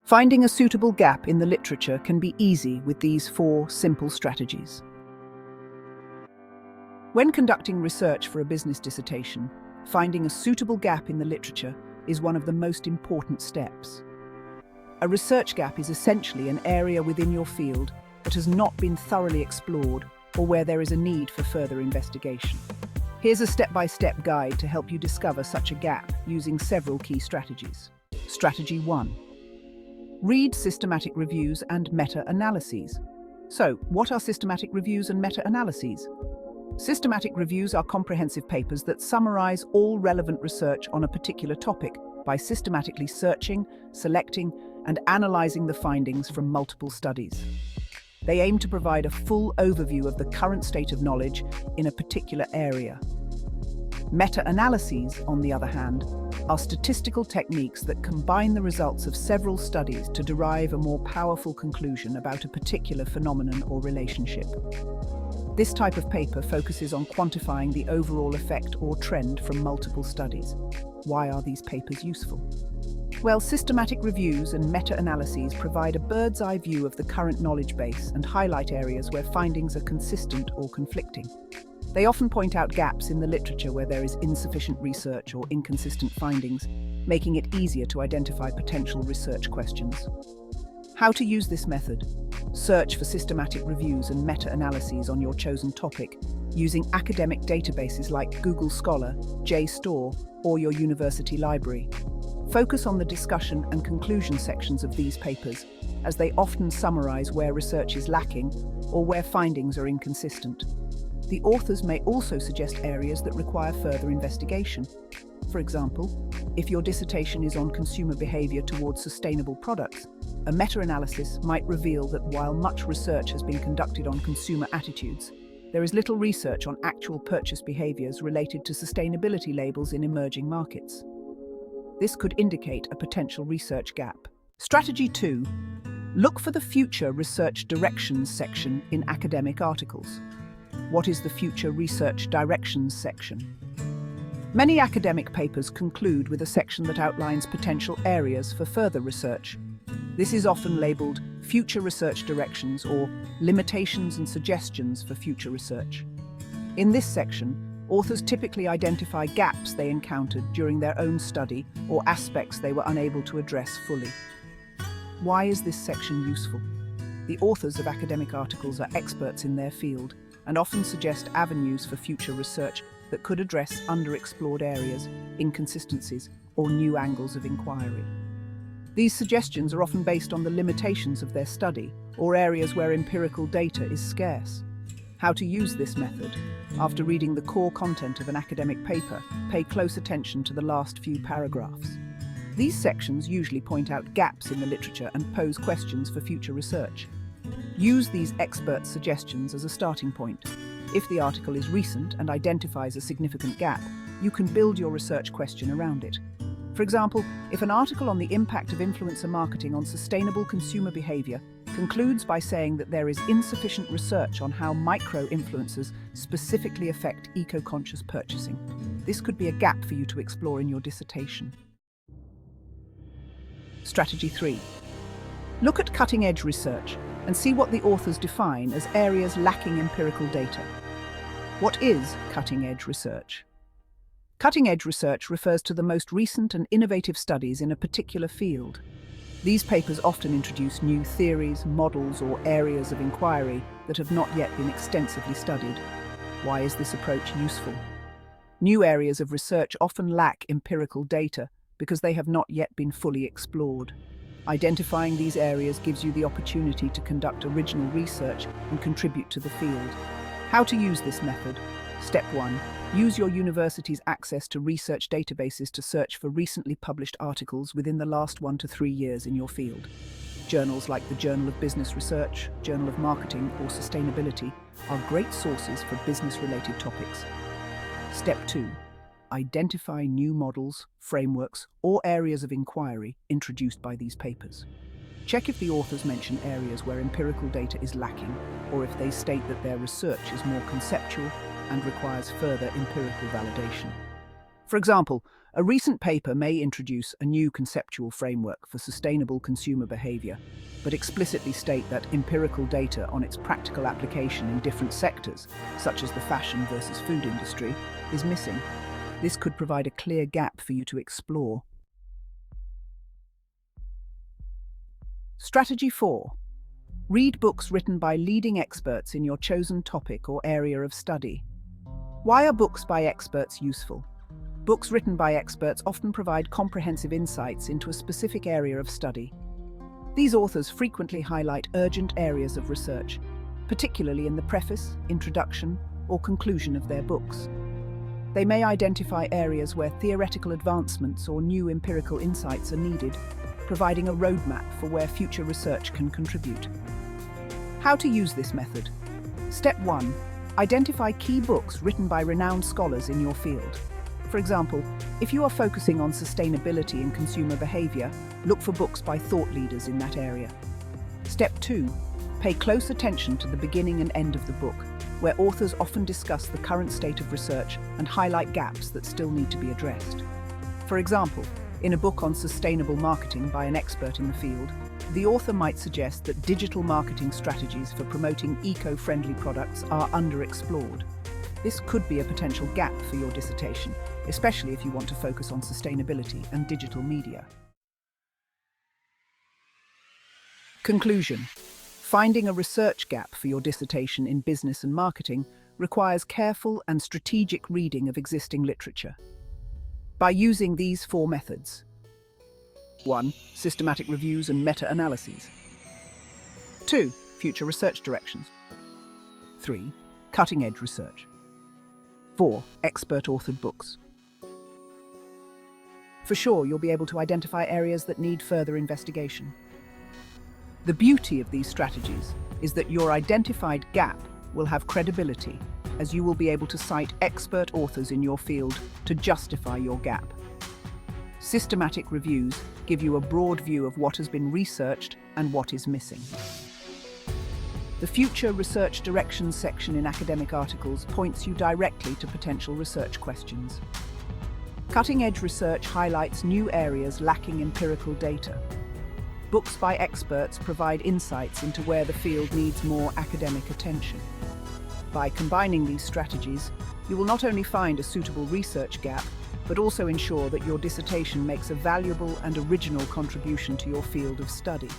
Finding a suitable gap in the literature can be easy with these 4 simple strategies. When conducting research for a business dissertation, finding a suitable gap in the literature is one of the most important steps. A research gap is essentially an area within your field that has not been thoroughly explored or where there is a need for further investigation. Here's a step-by-step guide to help you discover such a gap using several key strategies. Strategy 1. Read systematic reviews and meta-analyses. So, what are systematic reviews and meta-analyses? Systematic reviews are comprehensive papers that summarize all relevant research on a particular topic by systematically searching, selecting, and analyzing the findings from multiple studies. They aim to provide a full overview of the current state of knowledge in a particular area. Meta-analyses, on the other hand, are statistical techniques that combine the results of several studies to derive a more powerful conclusion about a particular phenomenon or relationship. This type of paper focuses on quantifying the overall effect or trend from multiple studies. Why are these papers useful? Well, systematic reviews and meta-analyses provide a bird's-eye view of the current knowledge base and highlight areas where findings are consistent or conflicting. They often point out gaps in the literature where there is insufficient research or inconsistent findings, making it easier to identify potential research questions. How to use this method? Search for systematic reviews and meta-analyses on your chosen topic using academic databases like Google Scholar, JSTOR, or your university library. Focus on the discussion and conclusion sections of these papers, as they often summarize where research is lacking or where findings are inconsistent. The authors may also suggest areas that require further investigation. For example, if your dissertation is on consumer behavior towards sustainable products, a meta-analysis might reveal that while much research has been conducted on consumer attitudes, there is little research on actual purchase behaviors related to sustainability labels in emerging markets. This could indicate a potential research gap. Strategy 2. Look for the Future Research Directions section in academic articles. What is the Future Research Directions section? Many academic papers conclude with a section that outlines potential areas for further research. This is often labeled Future Research Directions or Limitations and Suggestions for Future Research. In this section, authors typically identify gaps they encountered during their own study or aspects they were unable to address fully. Why is this section useful? The authors of academic articles are experts in their field and often suggest avenues for future research that could address underexplored areas, inconsistencies, or new angles of inquiry. These suggestions are often based on the limitations of their study or areas where empirical data is scarce. How to use this method? After reading the core content of an academic paper, pay close attention to the last few paragraphs. These sections usually point out gaps in the literature and pose questions for future research. Use these expert suggestions as a starting point. If the article is recent and identifies a significant gap, you can build your research question around it. For example, if an article on the impact of influencer marketing on sustainable consumer behavior concludes by saying that there is insufficient research on how micro-influencers specifically affect eco-conscious purchasing, this could be a gap for you to explore in your dissertation. Strategy 3. Look at cutting-edge research and see what the authors define as areas lacking empirical data. What is cutting-edge research? Cutting-edge research refers to the most recent and innovative studies in a particular field. These papers often introduce new theories, models, or areas of inquiry that have not yet been extensively studied. Why is this approach useful? New areas of research often lack empirical data because they have not yet been fully explored. Identifying these areas gives you the opportunity to conduct original research and contribute to the field. How to use this method? Step 1. Use your university's access to research databases to search for recently published articles within the last 1 to 3 years in your field. Journals like the Journal of Business Research, Journal of Marketing, or Sustainability are great sources for business-related topics. Step 2. Identify new models, frameworks, or areas of inquiry introduced by these papers. Check if the authors mention areas where empirical data is lacking, or if they state that their research is more conceptual and requires further empirical validation. For example, a recent paper may introduce a new conceptual framework for sustainable consumer behavior, but explicitly state that empirical data on its practical application in different sectors, such as the fashion versus food industry, is missing. This could provide a clear gap for you to explore. Strategy 4. Read books written by leading experts in your chosen topic or area of study. Why are books by experts useful? Books written by experts often provide comprehensive insights into a specific area of study. These authors frequently highlight urgent areas of research, particularly in the preface, introduction, or conclusion of their books. They may identify areas where theoretical advancements or new empirical insights are needed, providing a roadmap for where future research can contribute. How to use this method? Step 1. Identify key books written by renowned scholars in your field. For example, if you are focusing on sustainability and consumer behavior, look for books by thought leaders in that area. Step 2. Pay close attention to the beginning and end of the book, where authors often discuss the current state of research and highlight gaps that still need to be addressed. For example, in a book on sustainable marketing by an expert in the field, the author might suggest that digital marketing strategies for promoting eco-friendly products are underexplored. This could be a potential gap for your dissertation, especially if you want to focus on sustainability and digital media. Conclusion. Finding a research gap for your dissertation in business and marketing requires careful and strategic reading of existing literature. By using these 4 methods: 1. Systematic reviews and meta-analyses. 2. Future research directions. 3. Cutting-edge research. 4. Expert-authored books. For sure, you'll be able to identify areas that need further investigation. The beauty of these strategies is that your identified gap will have credibility, as you will be able to cite expert authors in your field to justify your gap. Systematic reviews give you a broad view of what has been researched and what is missing. The Future Research Directions section in academic articles points you directly to potential research questions. Cutting-edge research highlights new areas lacking empirical data. Books by experts provide insights into where the field needs more academic attention. By combining these strategies, you will not only find a suitable research gap, but also ensure that your dissertation makes a valuable and original contribution to your field of study.